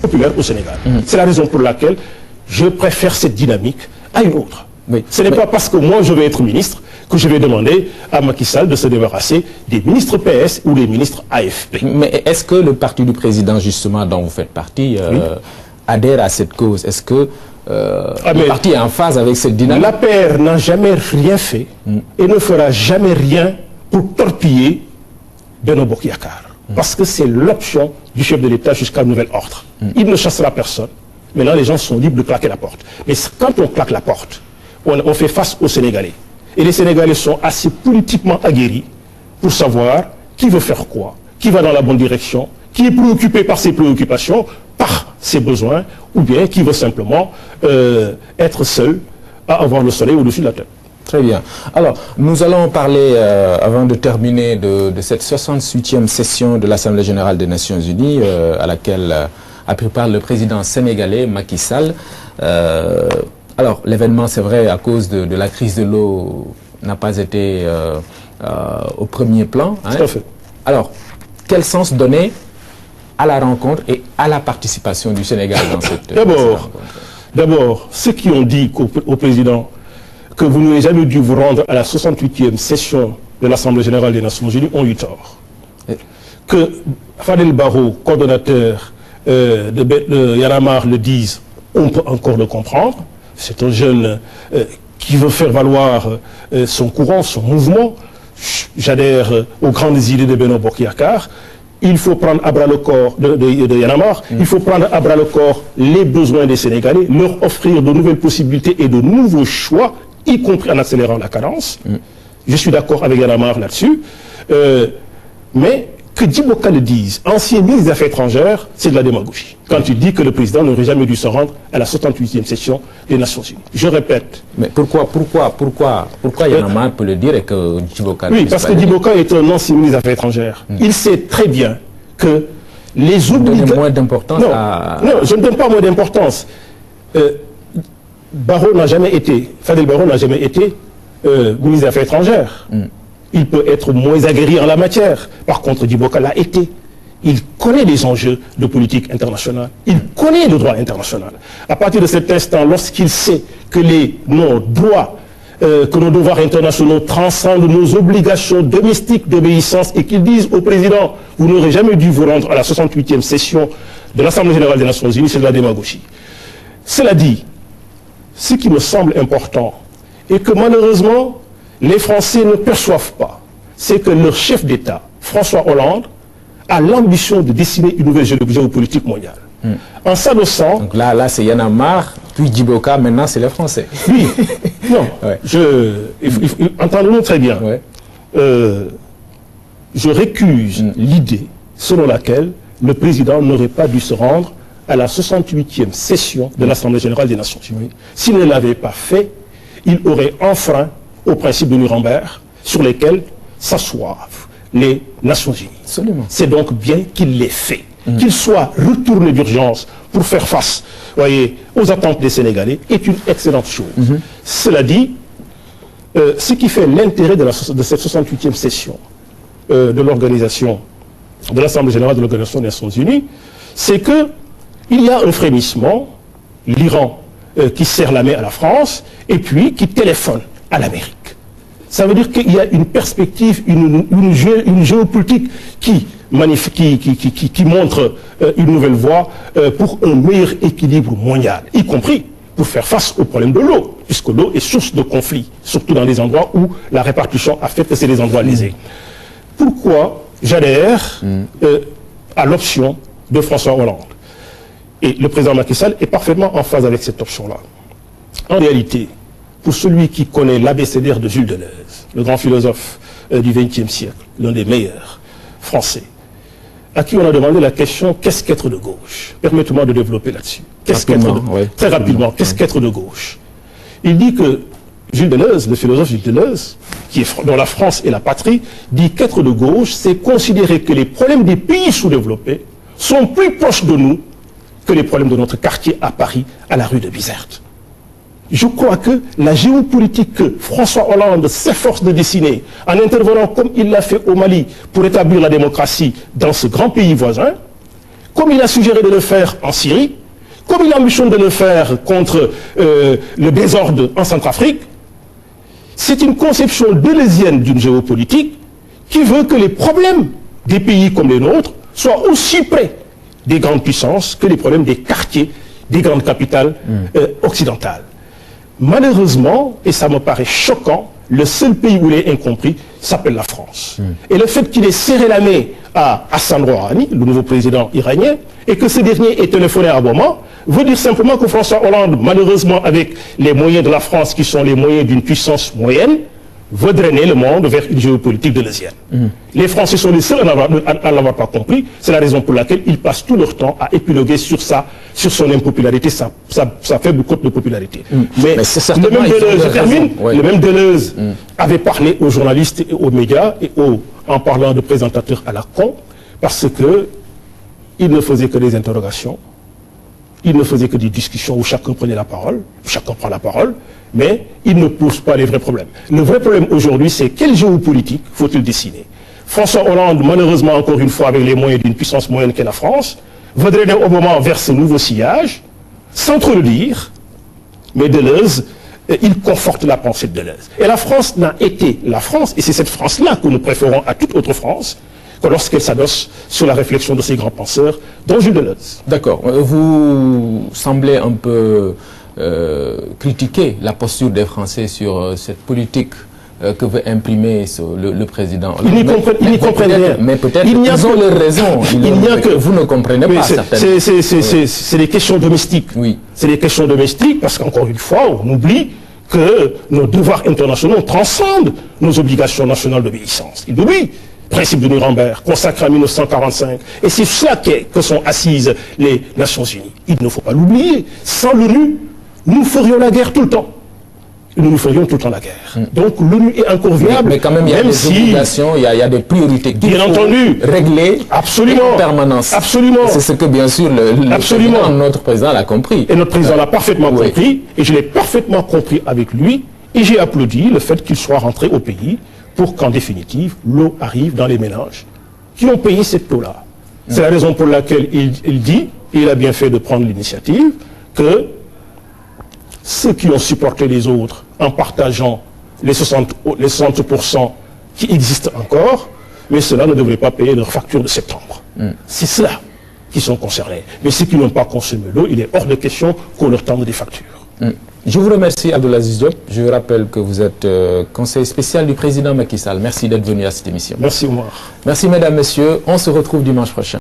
populaire au Sénégal. C'est la raison pour laquelle je préfère cette dynamique à une autre. Oui. Ce n'est pas parce que moi je vais être ministre que je vais demander à Macky Sall de se débarrasser des ministres PS ou des ministres AFP. Mais est-ce que le parti du président, justement, dont vous faites partie, adhère à cette cause? Est-ce que le parti est en phase avec cette dynamique? L'APR n'a jamais rien fait et ne fera jamais rien pour torpiller Benno Bokk Yakaar. Parce que c'est l'option du chef de l'État jusqu'à nouvel ordre. Il ne chassera personne. Maintenant, les gens sont libres de claquer la porte. Mais quand on claque la porte, on fait face aux Sénégalais. Et les Sénégalais sont assez politiquement aguerris pour savoir qui veut faire quoi, qui va dans la bonne direction, qui est préoccupé par ses préoccupations, par ses besoins, ou bien qui veut simplement être seul à avoir le soleil au-dessus de la tête. Très bien. Alors, nous allons parler, avant de terminer, de cette 68e session de l'Assemblée générale des Nations Unies, à laquelle a pris part le président sénégalais Macky Sall. Alors, l'événement, c'est vrai, à cause de la crise de l'eau, n'a pas été au premier plan. Hein. Tout à fait. Alors, quel sens donner à la rencontre et à la participation du Sénégal dans cette rencontre? D'abord, ceux qui ont dit au président que vous n'auriez jamais dû vous rendre à la 68e session de l'Assemblée générale des Nations Unies ont eu tort. Que Fadel Barro, coordonnateur de Y'en a marre, le dise, on peut encore le comprendre. C'est un jeune qui veut faire valoir son courant, son mouvement. J'adhère aux grandes idées de Benno Bokk Yakaar. Il faut prendre à bras le corps de Y'en a marre. Il faut prendre à bras le corps les besoins des Sénégalais, leur offrir de nouvelles possibilités et de nouveaux choix, y compris en accélérant la cadence. Je suis d'accord avec Y'en a marre là-dessus. Mais que Djiboka le dise, ancien ministre des Affaires étrangères, c'est de la démagogie. Quand tu dis que le président n'aurait jamais dû se rendre à la 68e session des Nations Unies. Je répète. Mais pourquoi Y'en a marre peut le dire et que Djiboka... Oui, parce que Djiboka est un ancien ministre des Affaires étrangères. Il sait très bien que les obligations... Donner moins d'importance à... Non, je ne donne pas moins d'importance. Barro n'a jamais été, Fadel Barro n'a jamais été ministre des Affaires étrangères. Il peut être moins aguerri en la matière. Par contre, Djiboka l'a été. Il connaît les enjeux de politique internationale. Il connaît le droit international. À partir de cet instant, lorsqu'il sait que nos droits, que nos devoirs internationaux transcendent nos obligations domestiques d'obéissance et qu'ils disent au président, vous n'aurez jamais dû vous rendre à la 68e session de l'Assemblée générale des Nations Unies, c'est de la démagogie. Cela dit, ce qui me semble important et que malheureusement, les Français ne perçoivent pas, c'est que leur chef d'État, François Hollande, a l'ambition de dessiner une nouvelle géopolitique mondiale. En s'adossant... Donc là c'est Y'en a marre, puis Djiboka, maintenant c'est les Français. Oui, non, ouais. Entendons-nous très bien. Ouais. Je récuse l'idée selon laquelle le président n'aurait pas dû se rendre à la 68e session de l'Assemblée générale des Nations Unies. S'il ne l'avait pas fait, il aurait enfreint au principe de Nuremberg sur lesquels s'assoivent les Nations Unies. C'est donc bien qu'il l'ait fait. Qu'il soit retourné d'urgence pour faire face, voyez, aux attentes des Sénégalais est une excellente chose. Cela dit, ce qui fait l'intérêt de cette 68e session de l'organisation, de l'Assemblée générale de l'Organisation des Nations Unies, c'est qu'il y a un frémissement, l'Iran qui serre la main à la France, et puis qui téléphone à l'Amérique. Ça veut dire qu'il y a une perspective, une géopolitique qui montre une nouvelle voie pour un meilleur équilibre mondial, y compris pour faire face au problème de l'eau, puisque l'eau est source de conflits, surtout dans les endroits où la répartition a fait que c'est des endroits lésés. Pourquoi j'adhère à l'option de François Hollande? Et le président Macky Sall est parfaitement en phase avec cette option-là. En réalité, pour celui qui connaît l'abécédaire de Jules Deleuze, le grand philosophe du XXe siècle, l'un des meilleurs français, à qui on a demandé la question « qu'est-ce qu'être de gauche ?» Permettez-moi de développer là-dessus. Très rapidement, qu'est-ce qu'être de gauche? Il dit que Jules Deleuze, le philosophe Jules Deleuze, dont la France est la patrie, dit qu'être de gauche, c'est considérer que les problèmes des pays sous-développés sont plus proches de nous que les problèmes de notre quartier à Paris, à la rue de Bizerte. Je crois que la géopolitique que François Hollande s'efforce de dessiner en intervenant comme il l'a fait au Mali pour établir la démocratie dans ce grand pays voisin comme il a suggéré de le faire en Syrie, comme il ambitionne de le faire contre le désordre en Centrafrique. C'est une conception délésienne d'une géopolitique qui veut que les problèmes des pays comme les nôtres soient aussi près des grandes puissances que les problèmes des quartiers des grandes capitales occidentales. Malheureusement, et ça me paraît choquant, le seul pays où il est incompris s'appelle la France. Et le fait qu'il ait serré la main à Hassan Rouhani, le nouveau président iranien, et que ce dernier ait téléphoné à un moment, veut dire simplement que François Hollande, malheureusement avec les moyens de la France qui sont les moyens d'une puissance moyenne, veut drainer le monde vers une géopolitique délésienne. Les Français sont les seuls à l'avoir pas compris. C'est la raison pour laquelle ils passent tout leur temps à épiloguer sur son impopularité, sa faible cote de popularité. Mais le même Deleuze, je termine, le même Deleuze avait parlé aux journalistes et aux médias en parlant de présentateurs à la con, parce que il ne faisait que des interrogations, il ne faisait que des discussions où chacun prenait la parole, chacun prend la parole, mais il ne pose pas les vrais problèmes. Le vrai problème aujourd'hui, c'est quelle géopolitique faut-il dessiner? François Hollande, malheureusement, encore une fois, avec les moyens d'une puissance moyenne qu'est la France, va drainer au moment vers ce nouveau sillage, sans trop le dire, mais Deleuze, il conforte la pensée de Deleuze. Et la France n'a été la France, et c'est cette France-là que nous préférons à toute autre France, que lorsqu'elle s'adosse sur la réflexion de ces grands penseurs, dont Jules Deleuze. D'accord. Vous semblez un peu critiquer la posture des Français sur cette politique que veut imprimer le président. Ils n'y comprennent rien. Mais peut-être qu'ils ont leur raison. Vous ne comprenez pas certainement. C'est des questions domestiques. Oui. C'est des questions domestiques parce qu'encore une fois, on oublie que nos devoirs internationaux transcendent nos obligations nationales d'obéissance. Ils oublient. Principe de Nuremberg, consacré en 1945. Et c'est ça que sont assises les Nations Unies. Il ne faut pas l'oublier. Sans l'ONU, nous ferions la guerre tout le temps. Nous ferions tout le temps la guerre. Donc l'ONU est encore viable. Mais quand même, il y a des obligations, il y a des priorités qu'il faut régler en permanence. Absolument. C'est ce que, bien sûr, notre président l'a compris. Et notre président l'a parfaitement compris. Et je l'ai parfaitement compris avec lui. Et j'ai applaudi le fait qu'il soit rentré au pays pour qu'en définitive, l'eau arrive dans les ménages qui ont payé cette eau-là. C'est la raison pour laquelle il dit, et il a bien fait de prendre l'initiative, que ceux qui ont supporté les autres en partageant les 60% qui existent encore, mais ceux-là ne devraient pas payer leur facture de septembre. C'est ceux-là qui sont concernés. Mais ceux qui n'ont pas consommé l'eau, il est hors de question qu'on leur tende des factures. Je vous remercie, Abdoulaziz Diop. Je rappelle que vous êtes conseiller spécial du président Macky Sall. Merci d'être venu à cette émission. Merci, Omar. Merci, mesdames, messieurs. On se retrouve dimanche prochain.